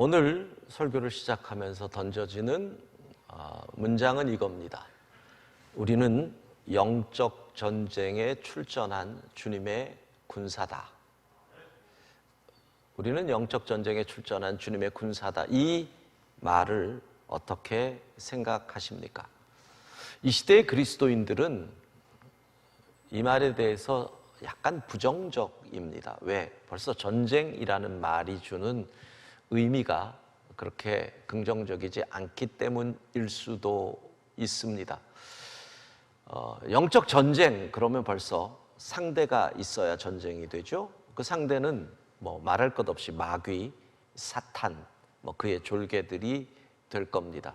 오늘 설교를 시작하면서 던져지는 문장은 이겁니다. 우리는 영적 전쟁에 출전한 주님의 군사다. 우리는 영적 전쟁에 출전한 주님의 군사다. 이 말을 어떻게 생각하십니까? 이 시대의 그리스도인들은 이 말에 대해서 약간 부정적입니다. 왜? 벌써 전쟁이라는 말이 주는 의미가 그렇게 긍정적이지 않기 때문일 수도 있습니다. 영적 전쟁 그러면 벌써 상대가 있어야 전쟁이 되죠. 그 상대는 말할 것 없이 마귀, 사탄, 그의 졸개들이 될 겁니다.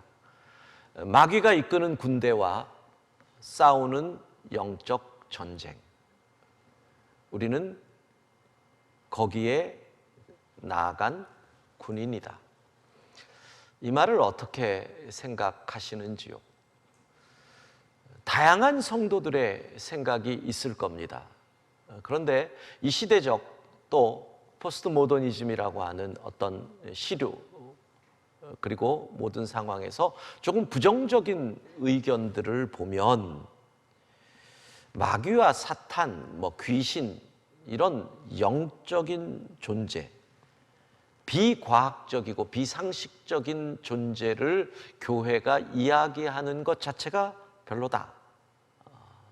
마귀가 이끄는 군대와 싸우는 영적 전쟁. 우리는 거기에 나아간 군인이다. 이 말을 어떻게 생각하시는지요? 다양한 성도들의 생각이 있을 겁니다. 그런데 이 시대적 또 포스트 모더니즘이라고 하는 어떤 시류 그리고 모든 상황에서 조금 부정적인 의견들을 보면 마귀와 사탄, 귀신 이런 영적인 존재, 비과학적이고 비상식적인 존재를 교회가 이야기하는 것 자체가 별로다.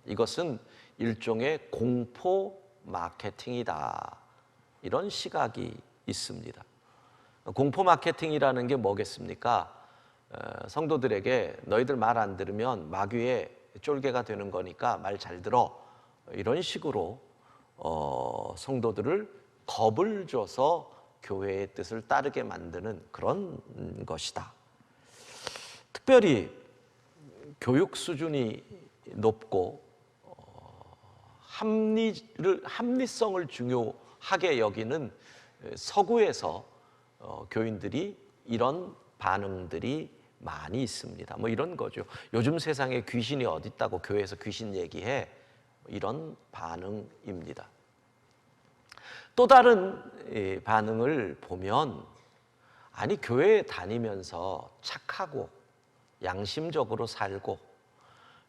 이것은 일종의 공포 마케팅이다. 이런 시각이 있습니다. 공포 마케팅이라는 게 뭐겠습니까? 성도들에게 너희들 말 안 들으면 마귀의 쫄개가 되는 거니까 말 잘 들어. 이런 식으로 성도들을 겁을 줘서 교회의 뜻을 따르게 만드는 그런 것이다. 특별히 교육 수준이 높고 합리성을 중요하게 여기는 서구에서 교인들이 이런 반응들이 많이 있습니다. 이런 거죠. 요즘 세상에 귀신이 어디 있다고 교회에서 귀신 얘기해. 이런 반응입니다. 또 다른 반응을 보면 아니 교회에 다니면서 착하고 양심적으로 살고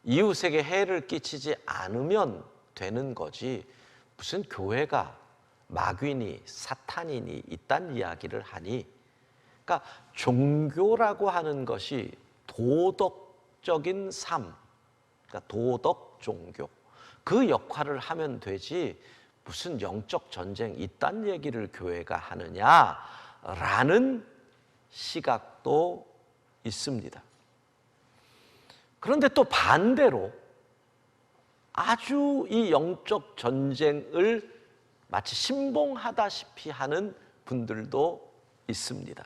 이웃에게 해를 끼치지 않으면 되는 거지 무슨 교회가 마귀니 사탄이니 이딴 이야기를 하니. 그러니까 종교라고 하는 것이 도덕적인 삶, 그러니까 도덕 종교 그 역할을 하면 되지 무슨 영적 전쟁 이딴 얘기를 교회가 하느냐라는 시각도 있습니다. 그런데 또 반대로 아주 이 영적 전쟁을 마치 신봉하다시피 하는 분들도 있습니다.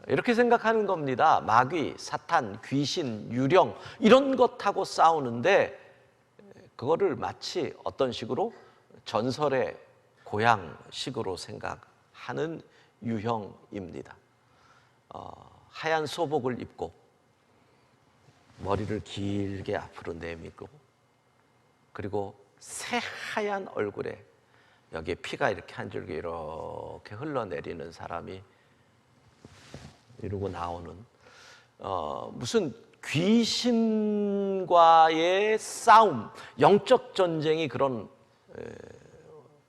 이렇게 생각하는 겁니다. 마귀, 사탄, 귀신, 유령 이런 것하고 싸우는데 그거를 마치 어떤 식으로 전설의 고향식으로 생각하는 유형입니다. 하얀 소복을 입고 머리를 길게 앞으로 내밀고 그리고 새하얀 얼굴에 여기에 피가 이렇게 한 줄기 이렇게 흘러내리는 사람이 이러고 나오는 무슨 귀신과의 싸움, 영적 전쟁이 그런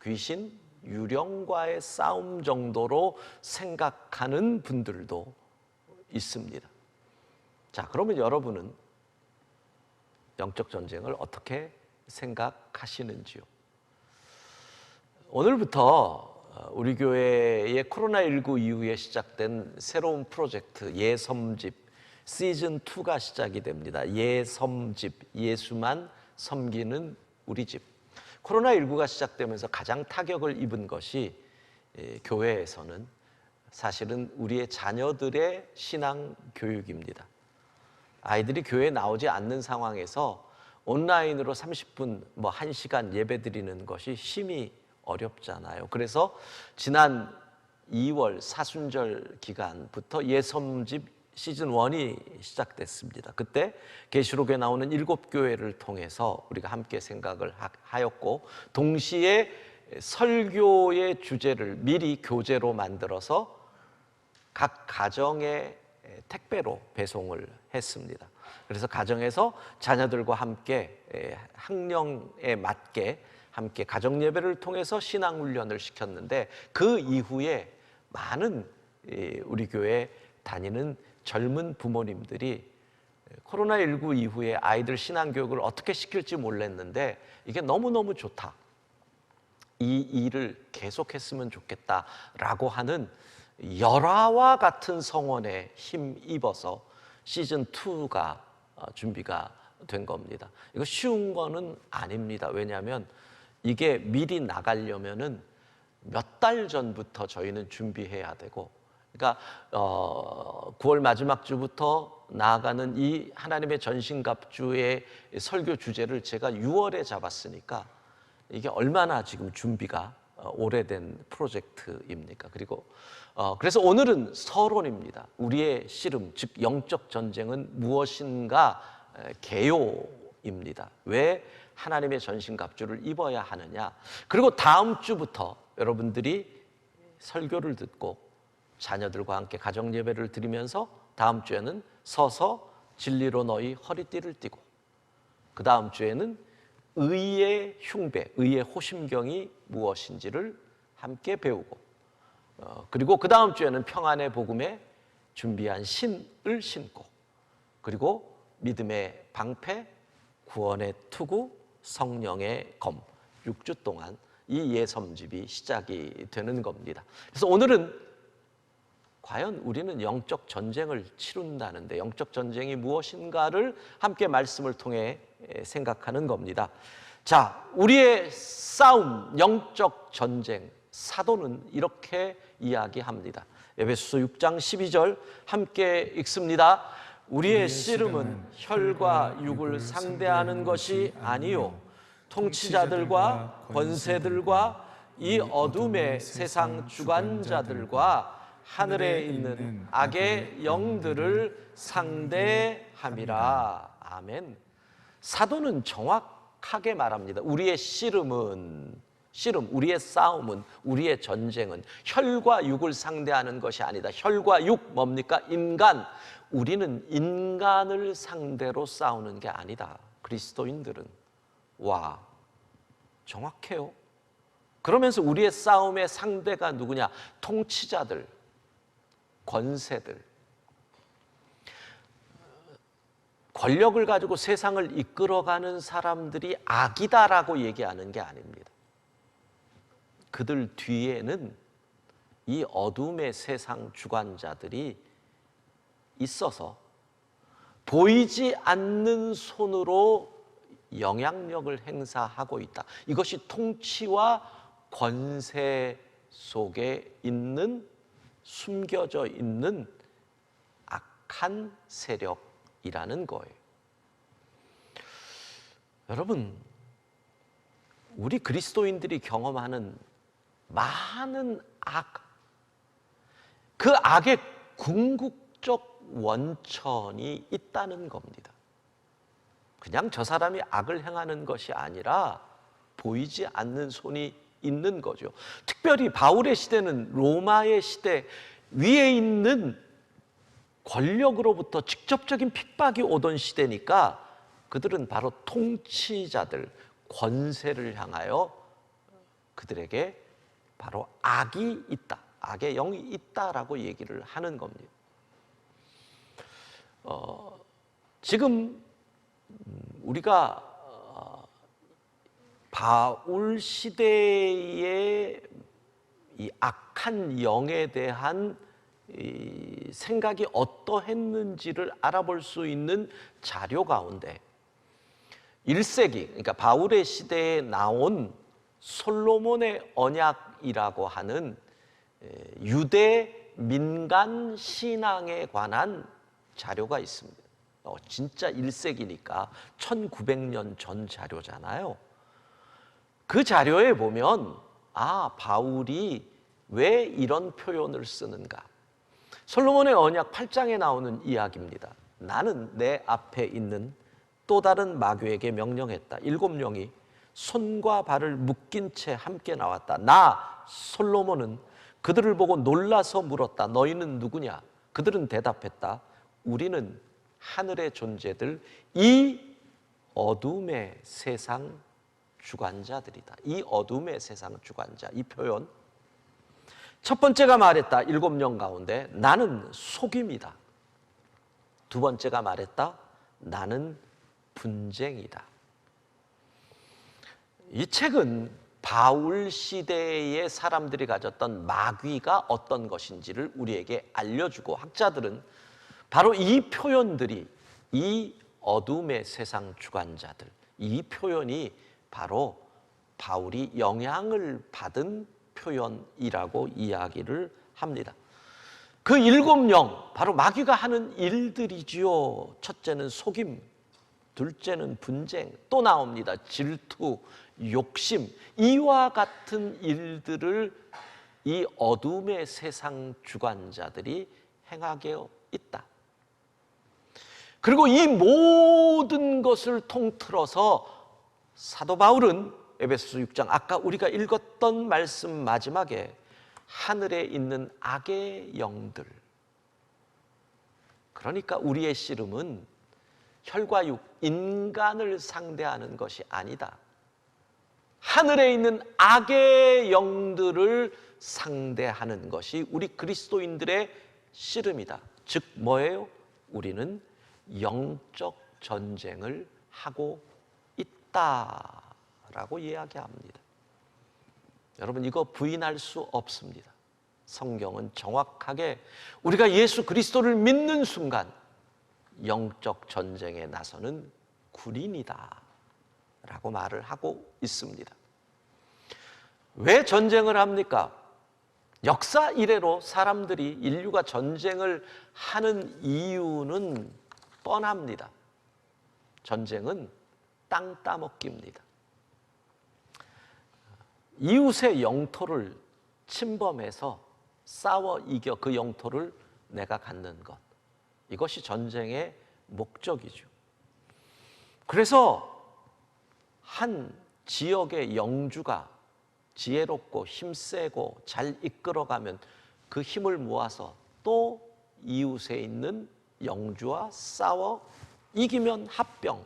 귀신, 유령과의 싸움 정도로 생각하는 분들도 있습니다. 자, 그러면 여러분은 영적 전쟁을 어떻게 생각하시는지요? 오늘부터 우리 교회의 코로나19 이후에 시작된 새로운 프로젝트 예섬집 시즌2가 시작이 됩니다. 예섬집, 예수만 섬기는 우리 집. 코로나19가 시작되면서 가장 타격을 입은 것이 교회에서는 사실은 우리의 자녀들의 신앙 교육입니다. 아이들이 교회에 나오지 않는 상황에서 온라인으로 30분, 1시간 예배 드리는 것이 심히 어렵잖아요. 그래서 지난 2월 사순절 기간부터 예섬집 시즌1이 시작됐습니다. 그때 계시록에 나오는 7교회를 통해서 우리가 함께 생각을 하였고 동시에 설교의 주제를 미리 교재로 만들어서 각 가정에 택배로 배송을 했습니다. 그래서 가정에서 자녀들과 함께 학령에 맞게 함께 가정 예배를 통해서 신앙 훈련을 시켰는데, 그 이후에 많은 우리 교회 다니는 젊은 부모님들이 코로나19 이후에 아이들 신앙 교육을 어떻게 시킬지 몰랐는데 이게 너무너무 좋다, 이 일을 계속했으면 좋겠다라고 하는 열화와 같은 성원에 힘입어서 시즌2가 준비가 된 겁니다. 이거 쉬운 거는 아닙니다. 왜냐하면 이게 미리 나가려면은 몇 달 전부터 저희는 준비해야 되고, 그러니까 9월 마지막 주부터 나아가는 이 하나님의 전신갑주의 설교 주제를 제가 6월에 잡았으니까 이게 얼마나 지금 준비가 오래된 프로젝트입니까? 그리고 그래서 오늘은 서론입니다. 우리의 씨름, 즉 영적 전쟁은 무엇인가 개요입니다. 왜 하나님의 전신갑주를 입어야 하느냐? 그리고 다음 주부터 여러분들이 설교를 듣고 자녀들과 함께 가정 예배를 드리면서 다음 주에는 서서 진리로 너희 허리띠를 띠고, 그 다음 주에는 의의 흉배, 의의 호심경이 무엇인지를 함께 배우고, 그리고 그 다음 주에는 평안의 복음에 준비한 신을 신고, 그리고 믿음의 방패, 구원의 투구, 성령의 검, 6주 동안 이 예섬집이 시작이 되는 겁니다. 그래서 오늘은 과연 우리는 영적 전쟁을 치룬다는데 영적 전쟁이 무엇인가를 함께 말씀을 통해 생각하는 겁니다. 자, 우리의 싸움, 영적 전쟁, 사도는 이렇게 이야기합니다. 에베소서 6장 12절 함께 읽습니다. 우리의 씨름은 혈과 육을 상대하는 것이 아니요 통치자들과 권세들과 이 어둠의 세상 주관자들과 하늘에 있는 악의 영들을 상대함이라. 아멘. 사도는 정확하게 말합니다. 우리의 씨름은, 우리의 싸움은, 우리의 전쟁은 혈과 육을 상대하는 것이 아니다. 혈과 육 뭡니까? 인간. 우리는 인간을 상대로 싸우는 게 아니다. 그리스도인들은. 와, 정확해요. 그러면서 우리의 싸움의 상대가 누구냐? 통치자들, 권세들, 권력을 가지고 세상을 이끌어가는 사람들이 악이다라고 얘기하는 게 아닙니다. 그들 뒤에는 이 어둠의 세상 주관자들이 있어서 보이지 않는 손으로 영향력을 행사하고 있다. 이것이 통치와 권세 속에 있는, 숨겨져 있는 악한 세력이라는 거예요. 여러분, 우리 그리스도인들이 경험하는 많은 악, 그 악의 궁극적 원천이 있다는 겁니다. 그냥 저 사람이 악을 행하는 것이 아니라 보이지 않는 손이 있는 거죠. 특별히 바울의 시대는 로마의 시대, 위에 있는 권력으로부터 직접적인 핍박이 오던 시대니까 그들은 바로 통치자들, 권세를 향하여 그들에게 바로 악이 있다, 악의 영이 있다라고 얘기를 하는 겁니다. 지금 우리가 바울 시대의 이 악한 영에 대한 이 생각이 어떠했는지를 알아볼 수 있는 자료 가운데 1세기, 그러니까 바울의 시대에 나온 솔로몬의 언약이라고 하는 유대 민간 신앙에 관한 자료가 있습니다. 진짜 1세기니까 1900년 전 자료잖아요. 그 자료에 보면 바울이 왜 이런 표현을 쓰는가? 솔로몬의 언약 8장에 나오는 이야기입니다. 나는 내 앞에 있는 또 다른 마귀에게 명령했다. 7명이 손과 발을 묶인 채 함께 나왔다. 나 솔로몬은 그들을 보고 놀라서 물었다. 너희는 누구냐? 그들은 대답했다. 우리는 하늘의 존재들, 이 어둠의 세상 주관자들이다. 이 어둠의 세상 주관자. 이 표현, 첫 번째가 말했다. 7명 가운데 나는 속임이다. 두 번째가 말했다. 나는 분쟁이다. 이 책은 바울 시대의 사람들이 가졌던 마귀가 어떤 것인지를 우리에게 알려주고, 학자들은 바로 이 표현들이, 이 어둠의 세상 주관자들, 이 표현이 바로 바울이 영향을 받은 표현이라고 이야기를 합니다. 그 7명, 바로 마귀가 하는 일들이지요. 첫째는 속임, 둘째는 분쟁, 또 나옵니다. 질투, 욕심, 이와 같은 일들을 이 어둠의 세상 주관자들이 행하게 있다. 그리고 이 모든 것을 통틀어서 사도 바울은 에베소서 6장, 아까 우리가 읽었던 말씀 마지막에 하늘에 있는 악의 영들, 그러니까 우리의 씨름은 혈과 육, 인간을 상대하는 것이 아니다. 하늘에 있는 악의 영들을 상대하는 것이 우리 그리스도인들의 씨름이다. 즉 뭐예요? 우리는 영적 전쟁을 하고 있다라고 이야기합니다. 여러분, 이거 부인할 수 없습니다. 성경은 정확하게 우리가 예수 그리스도를 믿는 순간 영적 전쟁에 나서는 군인이다 라고 말을 하고 있습니다. 왜 전쟁을 합니까? 역사 이래로 사람들이, 인류가 전쟁을 하는 이유는 뻔합니다. 전쟁은 땅 따먹기입니다. 이웃의 영토를 침범해서 싸워 이겨 그 영토를 내가 갖는 것, 이것이 전쟁의 목적이죠. 그래서 한 지역의 영주가 지혜롭고 힘세고 잘 이끌어가면 그 힘을 모아서 또 이웃에 있는 영주와 싸워 이기면 합병,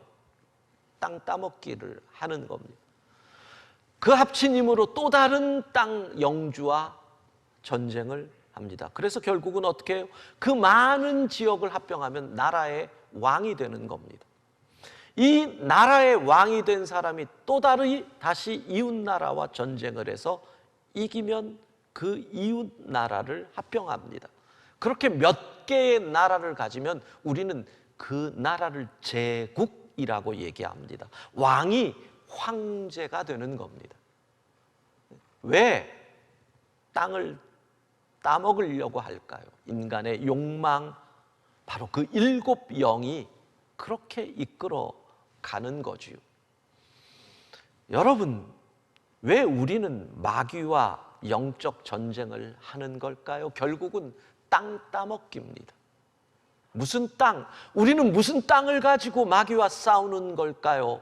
땅 따먹기를 하는 겁니다. 그 합친 힘으로 또 다른 땅 영주와 전쟁을 합니다. 그래서 결국은 어떻게 해요? 그 많은 지역을 합병하면 나라의 왕이 되는 겁니다. 이 나라의 왕이 된 사람이 또 다시 이웃 나라와 전쟁을 해서 이기면 그 이웃 나라를 합병합니다. 그렇게 몇 개의 나라를 가지면 우리는 그 나라를 제국이라고 얘기합니다. 왕이 황제가 되는 겁니다. 왜 땅을 따먹으려고 할까요? 인간의 욕망, 바로 그 7영이 그렇게 이끌어 가는 거지요. 여러분, 왜 우리는 마귀와 영적 전쟁을 하는 걸까요? 결국은 땅 따먹기입니다. 무슨 땅? 우리는 무슨 땅을 가지고 마귀와 싸우는 걸까요?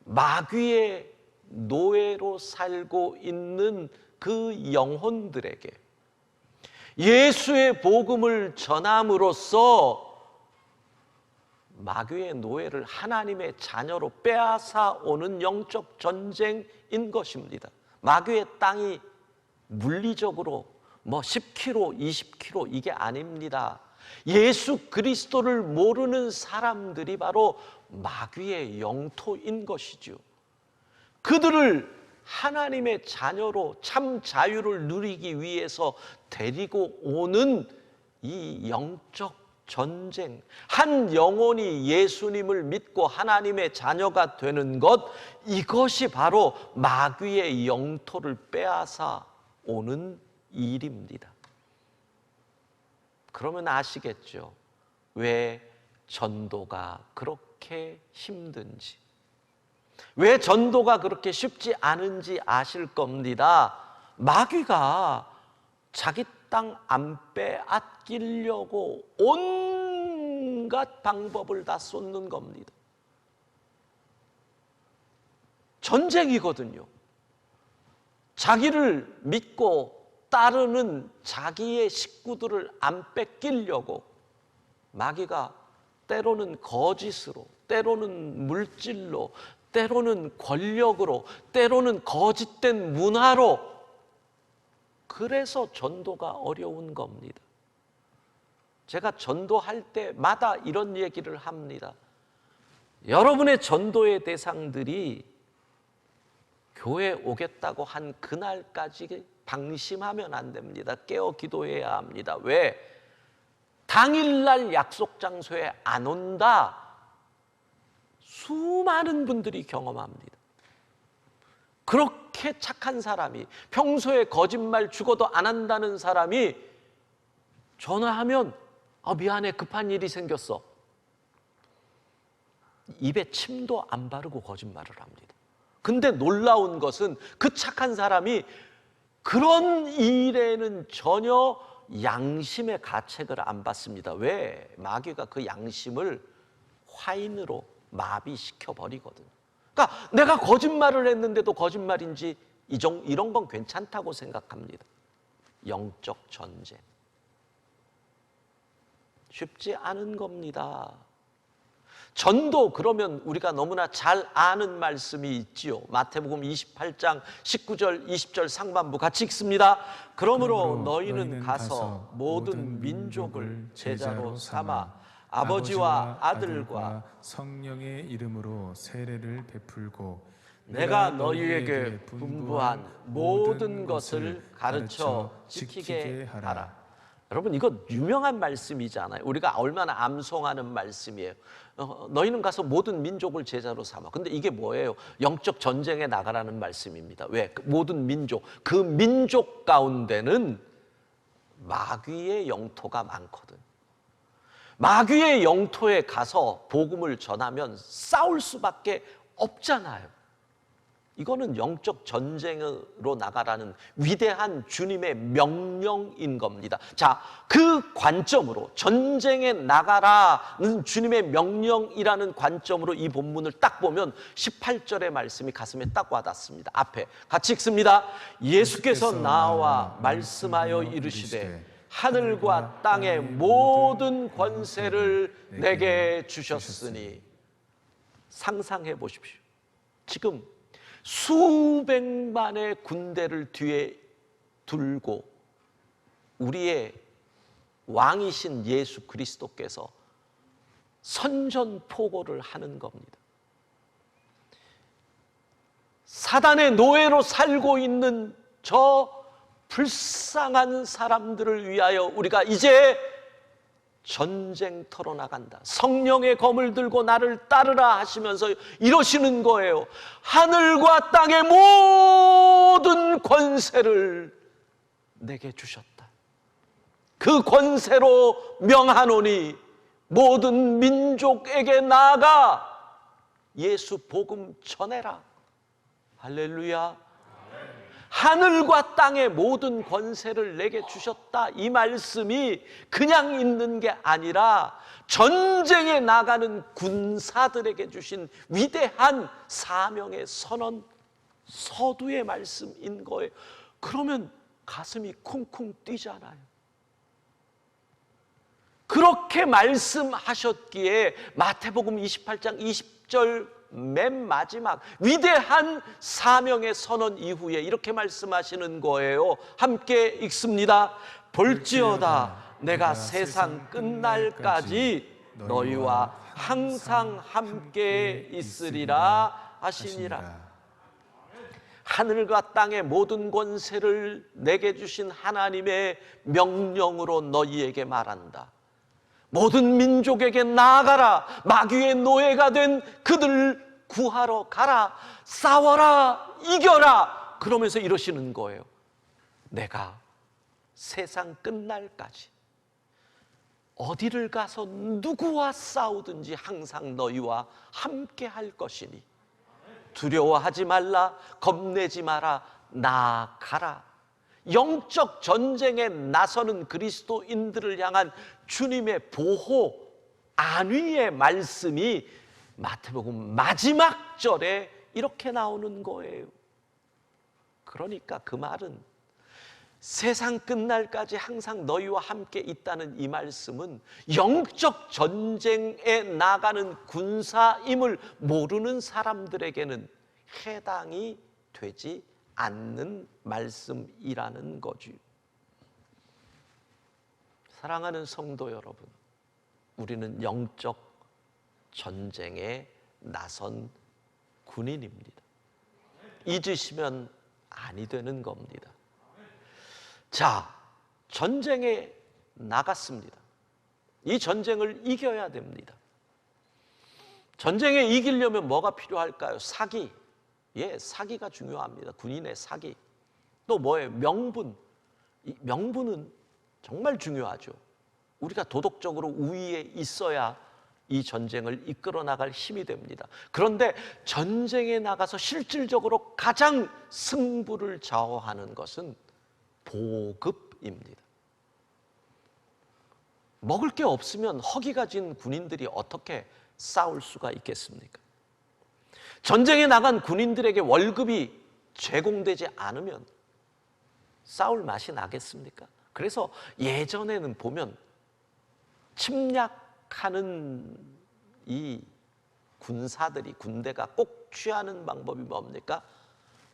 마귀의 노예로 살고 있는 그 영혼들에게 예수의 복음을 전함으로써 마귀의 노예를 하나님의 자녀로 빼앗아 오는 영적 전쟁인 것입니다. 마귀의 땅이 물리적으로 10km, 20km 이게 아닙니다. 예수 그리스도를 모르는 사람들이 바로 마귀의 영토인 것이죠. 그들을 하나님의 자녀로 참 자유를 누리기 위해서 데리고 오는 이 영적 전쟁, 한 영혼이 예수님을 믿고 하나님의 자녀가 되는 것, 이것이 바로 마귀의 영토를 빼앗아 오는 일입니다. 그러면 아시겠죠? 왜 전도가 그렇게 힘든지, 왜 전도가 그렇게 쉽지 않은지 아실 겁니다. 마귀가 자기 땅 안 빼앗기려고 온갖 방법을 다 쏟는 겁니다. 전쟁이거든요. 자기를 믿고 따르는 자기의 식구들을 안 뺏기려고 마귀가 때로는 거짓으로, 때로는 물질로, 때로는 권력으로, 때로는 거짓된 문화로, 그래서 전도가 어려운 겁니다. 제가 전도할 때마다 이런 얘기를 합니다. 여러분의 전도의 대상들이 교회에 오겠다고 한 그날까지 방심하면 안 됩니다. 깨어 기도해야 합니다. 왜? 당일날 약속 장소에 안 온다, 수많은 분들이 경험합니다. 그렇게 착한 사람이, 평소에 거짓말 죽어도 안 한다는 사람이 전화하면 미안해, 급한 일이 생겼어. 입에 침도 안 바르고 거짓말을 합니다. 근데 놀라운 것은 그 착한 사람이 그런 일에는 전혀 양심의 가책을 안 받습니다. 왜? 마귀가 그 양심을 화인으로 마비시켜 버리거든요. 그러니까 내가 거짓말을 했는데도 거짓말인지 이런 건 괜찮다고 생각합니다. 영적 전쟁. 쉽지 않은 겁니다. 전도, 그러면 우리가 너무나 잘 아는 말씀이 있지요. 마태복음 28장 19절 20절 상반부 같이 읽습니다. 그러므로 너희는 가서 모든 민족을 제자로 삼아 아버지와 아들과 성령의 이름으로 세례를 베풀고 내가 너희에게 분부한 모든 것을 가르쳐 지키게 하라. 여러분, 이거 유명한 말씀이잖아요. 우리가 얼마나 암송하는 말씀이에요. 너희는 가서 모든 민족을 제자로 삼아. 근데 이게 뭐예요? 영적 전쟁에 나가라는 말씀입니다. 왜? 모든 민족, 그 민족 가운데는 마귀의 영토가 많거든. 마귀의 영토에 가서 복음을 전하면 싸울 수밖에 없잖아요. 이거는 영적 전쟁으로 나가라는 위대한 주님의 명령인 겁니다. 자, 그 관점으로, 전쟁에 나가라는 주님의 명령이라는 관점으로 이 본문을 딱 보면 18절의 말씀이 가슴에 딱 와닿습니다. 앞에 같이 읽습니다. 예수께서 나와 말씀하여 이르시되 하늘과 땅의 모든 권세를 내게 주셨으니. 상상해 보십시오. 지금 수백만의 군대를 뒤에 둘고 우리의 왕이신 예수 그리스도께서 선전포고를 하는 겁니다. 사단의 노예로 살고 있는 저 불쌍한 사람들을 위하여 우리가 이제 전쟁터로 나간다. 성령의 검을 들고 나를 따르라 하시면서 이러시는 거예요. 하늘과 땅의 모든 권세를 내게 주셨다. 그 권세로 명하노니 모든 민족에게 나아가 예수 복음 전해라. 할렐루야. 하늘과 땅의 모든 권세를 내게 주셨다. 이 말씀이 그냥 있는 게 아니라 전쟁에 나가는 군사들에게 주신 위대한 사명의 선언, 서두의 말씀인 거예요. 그러면 가슴이 쿵쿵 뛰잖아요. 그렇게 말씀하셨기에 마태복음 28장 20절 맨 마지막 위대한 사명의 선언 이후에 이렇게 말씀하시는 거예요. 함께 읽습니다. 볼지어다 내가 세상 끝날까지 너희와 항상 함께 있으리라 하시니라. 하늘과 땅의 모든 권세를 내게 주신 하나님의 명령으로 너희에게 말한다. 모든 민족에게 나아가라. 마귀의 노예가 된 그들을 구하러 가라. 싸워라. 이겨라. 그러면서 이러시는 거예요. 내가 세상 끝날까지 어디를 가서 누구와 싸우든지 항상 너희와 함께 할 것이니 두려워하지 말라. 겁내지 마라. 나아가라. 영적 전쟁에 나서는 그리스도인들을 향한 주님의 보호, 안위의 말씀이 마태복음 마지막 절에 이렇게 나오는 거예요. 그러니까 그 말은 세상 끝날까지 항상 너희와 함께 있다는 이 말씀은 영적 전쟁에 나가는 군사임을 모르는 사람들에게는 해당이 되지 않는 말씀이라는 거죠. 사랑하는 성도 여러분, 우리는 영적 전쟁에 나선 군인입니다. 잊으시면 아니 되는 겁니다. 자, 전쟁에 나갔습니다. 이 전쟁을 이겨야 됩니다. 전쟁에 이기려면 뭐가 필요할까요? 사기. 예, 사기가 중요합니다. 군인의 사기. 또 뭐예요? 명분. 이 명분은 정말 중요하죠. 우리가 도덕적으로 우위에 있어야 이 전쟁을 이끌어 나갈 힘이 됩니다. 그런데 전쟁에 나가서 실질적으로 가장 승부를 좌우하는 것은 보급입니다. 먹을 게 없으면 허기가 진 군인들이 어떻게 싸울 수가 있겠습니까? 전쟁에 나간 군인들에게 월급이 제공되지 않으면 싸울 맛이 나겠습니까? 그래서 예전에는 보면 침략하는 이 군사들이, 군대가 꼭 취하는 방법이 뭡니까?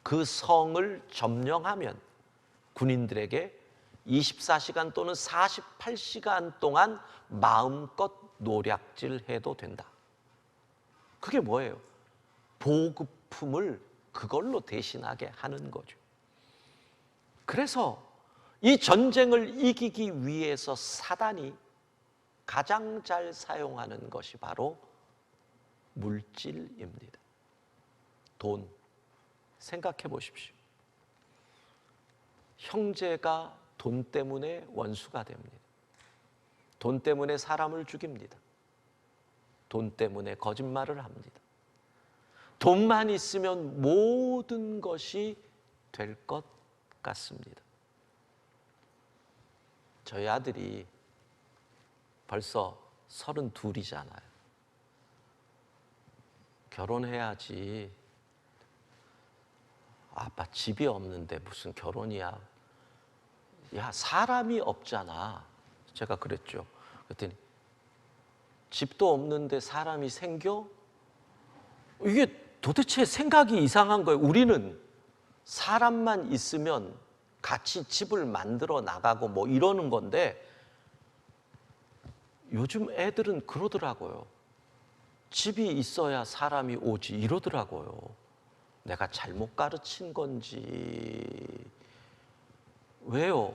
그 성을 점령하면 군인들에게 24시간 또는 48시간 동안 마음껏 노략질해도 된다. 그게 뭐예요? 보급품을 그걸로 대신하게 하는 거죠. 그래서 이 전쟁을 이기기 위해서 사단이 가장 잘 사용하는 것이 바로 물질입니다. 돈. 생각해 보십시오. 형제가 돈 때문에 원수가 됩니다. 돈 때문에 사람을 죽입니다. 돈 때문에 거짓말을 합니다. 돈만 있으면 모든 것이 될 것 같습니다. 저희 아들이 벌써 32이잖아요. 결혼해야지. 아빠 집이 없는데 무슨 결혼이야. 야, 사람이 없잖아. 제가 그랬죠. 그랬더니 집도 없는데 사람이 생겨? 이게 도대체 생각이 이상한 거예요. 우리는 사람만 있으면 같이 집을 만들어 나가고 뭐 이러는 건데 요즘 애들은 그러더라고요. 집이 있어야 사람이 오지 이러더라고요. 내가 잘못 가르친 건지. 왜요?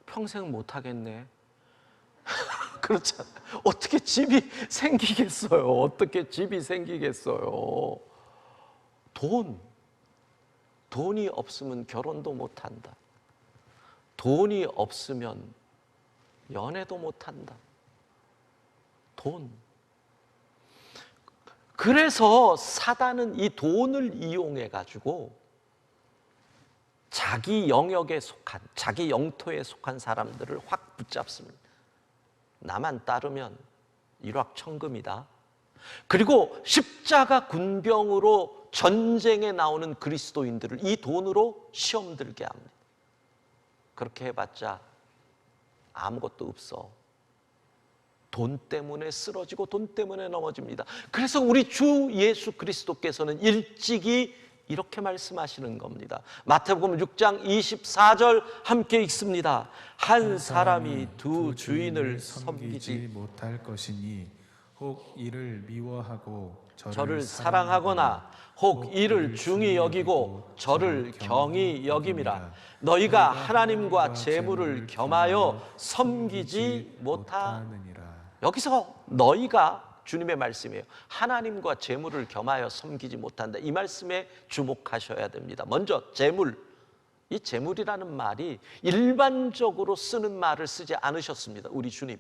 평생 못 하겠네. 그렇잖아요. 어떻게 집이 생기겠어요? 어떻게 집이 생기겠어요? 돈이 없으면 결혼도 못 한다. 돈이 없으면 연애도 못 한다. 돈. 그래서 사단은 이 돈을 이용해 가지고 자기 영역에 속한, 자기 영토에 속한 사람들을 확 붙잡습니다. 나만 따르면 일확천금이다. 그리고 십자가 군병으로 전쟁에 나오는 그리스도인들을 이 돈으로 시험 들게 합니다. 그렇게 해봤자 아무것도 없어. 돈 때문에 쓰러지고 돈 때문에 넘어집니다. 그래서 우리 주 예수 그리스도께서는 일찍이 이렇게 말씀하시는 겁니다. 마태복음 6장 24절 함께 읽습니다. 한 사람이 두 주인을 섬기지 못할 것이니 혹 이를 미워하고 저를 사랑하거나 혹 이를 중히 여기고 저를 경히 여김이라. 너희가 하나님과 재물을 겸하여 섬기지 못하느니라. 여기서 너희가 주님의 말씀이에요. 하나님과 재물을 겸하여 섬기지 못한다. 이 말씀에 주목하셔야 됩니다. 먼저 재물. 이 재물이라는 말이 일반적으로 쓰는 말을 쓰지 않으셨습니다. 우리 주님.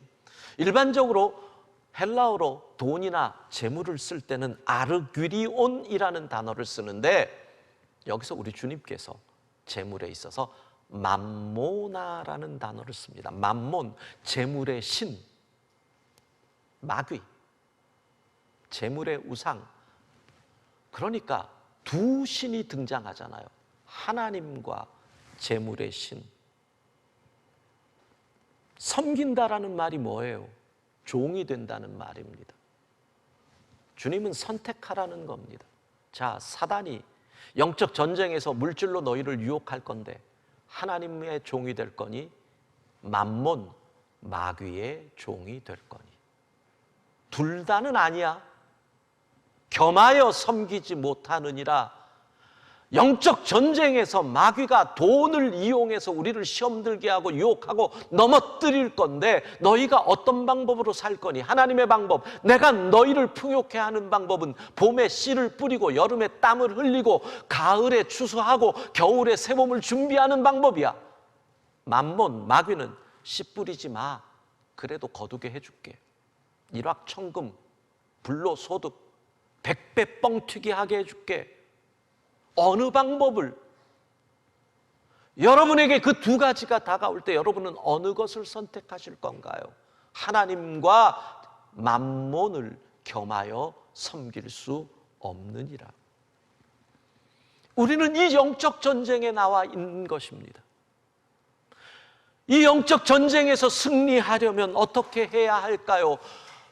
일반적으로 헬라어로 돈이나 재물을 쓸 때는 아르귀리온이라는 단어를 쓰는데 여기서 우리 주님께서 재물에 있어서 맘모나라는 단어를 씁니다. 맘몬, 재물의 신, 마귀, 재물의 우상. 그러니까 두 신이 등장하잖아요. 하나님과 재물의 신. 섬긴다라는 말이 뭐예요? 종이 된다는 말입니다. 주님은 선택하라는 겁니다. 자, 사단이 영적 전쟁에서 물질로 너희를 유혹할 건데 하나님의 종이 될 거니 맘몬, 마귀의 종이 될 거니. 둘 다는 아니야. 겸하여 섬기지 못하느니라. 영적 전쟁에서 마귀가 돈을 이용해서 우리를 시험 들게 하고 유혹하고 넘어뜨릴 건데 너희가 어떤 방법으로 살 거니? 하나님의 방법, 내가 너희를 풍요케 하는 방법은 봄에 씨를 뿌리고 여름에 땀을 흘리고 가을에 추수하고 겨울에 새 몸을 준비하는 방법이야. 맘몬, 마귀는 씨 뿌리지 마. 그래도 거두게 해줄게. 일확천금, 불로소득, 100배 뻥튀기 하게 해줄게. 어느 방법을, 여러분에게 그 두 가지가 다가올 때 여러분은 어느 것을 선택하실 건가요? 하나님과 맘몬을 겸하여 섬길 수 없느니라. 우리는 이 영적 전쟁에 나와 있는 것입니다. 이 영적 전쟁에서 승리하려면 어떻게 해야 할까요?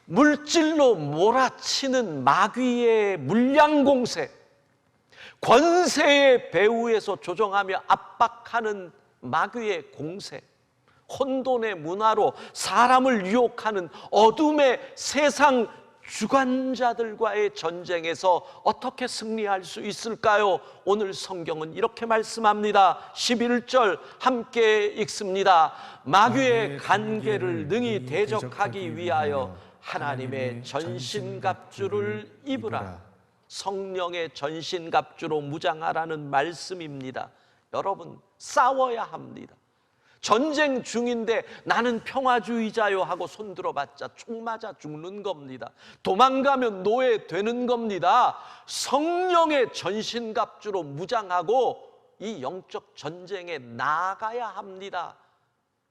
물질로 몰아치는 마귀의 물량공세, 권세의 배후에서 조종하며 압박하는 마귀의 공세, 혼돈의 문화로 사람을 유혹하는 어둠의 세상 주관자들과의 전쟁에서 어떻게 승리할 수 있을까요? 오늘 성경은 이렇게 말씀합니다. 11절 함께 읽습니다. 마귀의 간계를 능히 대적하기 위하여 하나님의 전신갑주를 입으라. 성령의 전신갑주로 무장하라는 말씀입니다. 여러분, 싸워야 합니다. 전쟁 중인데 나는 평화주의자요 하고 손들어봤자 총 맞아 죽는 겁니다. 도망가면 노예되는 겁니다. 성령의 전신갑주로 무장하고 이 영적 전쟁에 나아가야 합니다.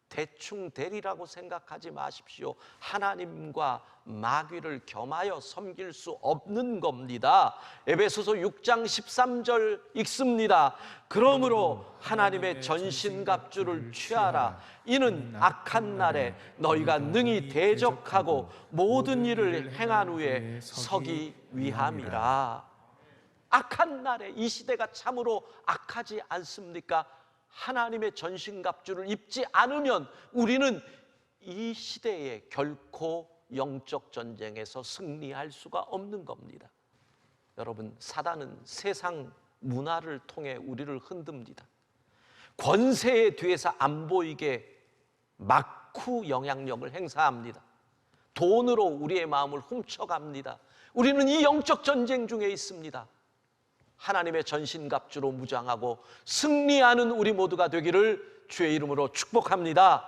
대충 되리라고 생각하지 마십시오. 하나님과 마귀를 겸하여 섬길 수 없는 겁니다. 에베소서 6장 13절 읽습니다. 그러므로 하나님의 전신갑주를 취하라. 이는 악한 날에 너희가 능히 대적하고 모든 일을 행한 후에 서기 위함이라. 악한 날에, 이 시대가 참으로 악하지 않습니까? 하나님의 전신갑주를 입지 않으면 우리는 이 시대에 결코 영적 전쟁에서 승리할 수가 없는 겁니다. 여러분, 사단은 세상 문화를 통해 우리를 흔듭니다. 권세의 뒤에서 안 보이게 막후 영향력을 행사합니다. 돈으로 우리의 마음을 훔쳐갑니다. 우리는 이 영적 전쟁 중에 있습니다. 하나님의 전신갑주로 무장하고 승리하는 우리 모두가 되기를 주의 이름으로 축복합니다.